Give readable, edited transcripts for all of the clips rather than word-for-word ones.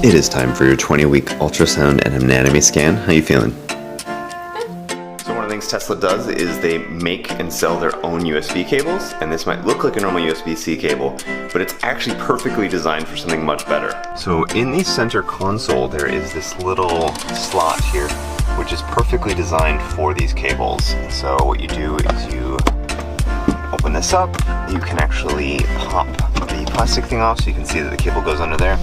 It is time for your 20-week ultrasound and anatomy scan. How you feeling? So one of the things Tesla does is they make and sell their own USB cables, and this might look like a normal USB-C cable, but it's actually perfectly designed for something much better. So in the center console, there is this little slot here, which is perfectly designed for these cables. So what you do is you open this up, you can actually pop the plastic thing off so you can see that the cable goes under there.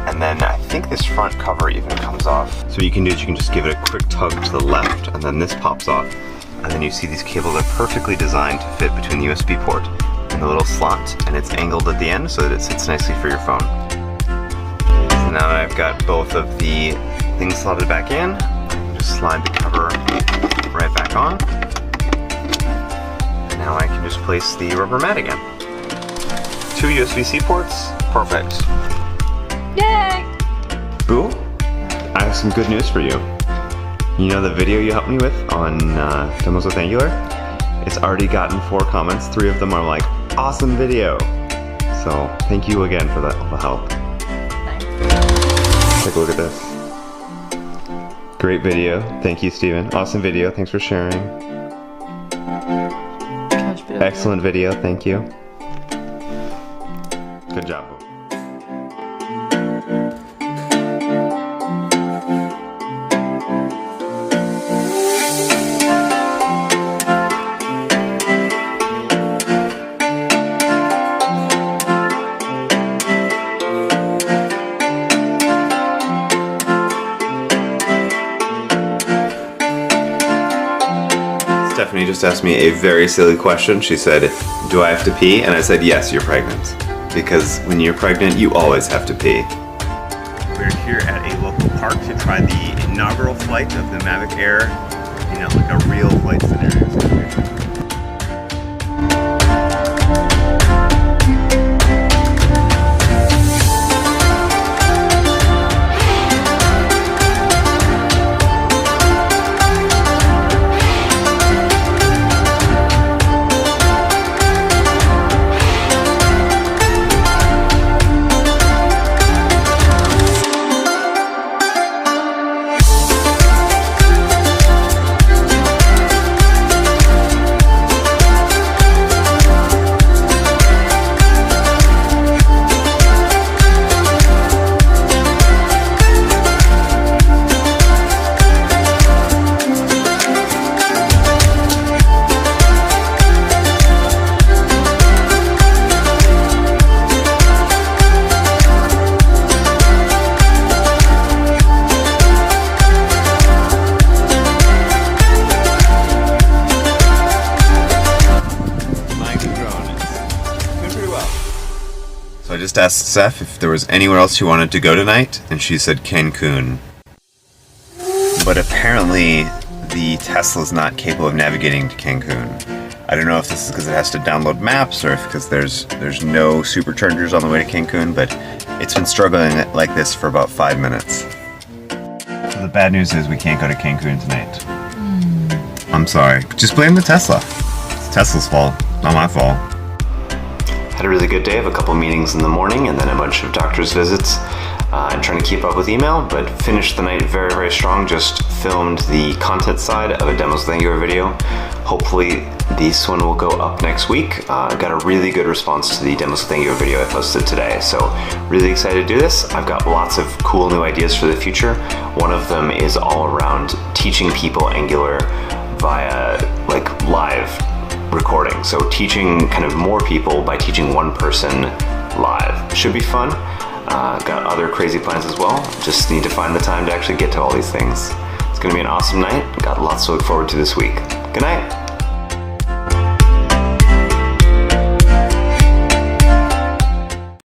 And then I think this front cover even comes off. So what you can do is you can just give it a quick tug to the left, and then this pops off. And then you see these cables are perfectly designed to fit between the USB port and the little slot, and it's angled at the end so that it sits nicely for your phone. So now that I've got both of the things slotted back in, just slide the cover right back on. And now I can just place the rubber mat again. 2 USB-C ports, perfect. Yay! Boo, I have some good news for you. You know the video you helped me with on Demos with Angular? It's already gotten 4 comments. 3 of them are like, awesome video. So thank you again for all the help. Thanks. Take a look at this. Great video. Thank you, Steven. Awesome video. Thanks for sharing. Excellent video. Thank you. Good job, Boo. Stephanie just asked me a very silly question. She said, do I have to pee? And I said, yes, you're pregnant. Because when you're pregnant, you always have to pee. We're here at a local park to try the inaugural flight of the Mavic Air in like a real flight scenario. So I just asked Steph if there was anywhere else she wanted to go tonight, and she said Cancun. But apparently the Tesla's not capable of navigating to Cancun. I don't know if this is because it has to download maps or if because there's no superchargers on the way to Cancun, but it's been struggling like this for about 5 minutes. So the bad news is we can't go to Cancun tonight. I'm sorry. Just blame the Tesla. It's Tesla's fault, not my fault. Had a really good day of a couple meetings in the morning and then a bunch of doctor's visits and trying to keep up with email, but finished the night very, very strong. Just filmed the content side of a Demos with Angular video. Hopefully this one will go up next week. Got a really good response to the Demos with Angular video I posted today, so really excited to do this. I've got lots of cool new ideas for the future. One of them is all around teaching people Angular via like live recording. So teaching kind of more people by teaching one person live. Should be fun. Got other crazy plans as well. Just need to find the time to actually get to all these things. It's gonna be an awesome night. Got lots to look forward to this week. Good night.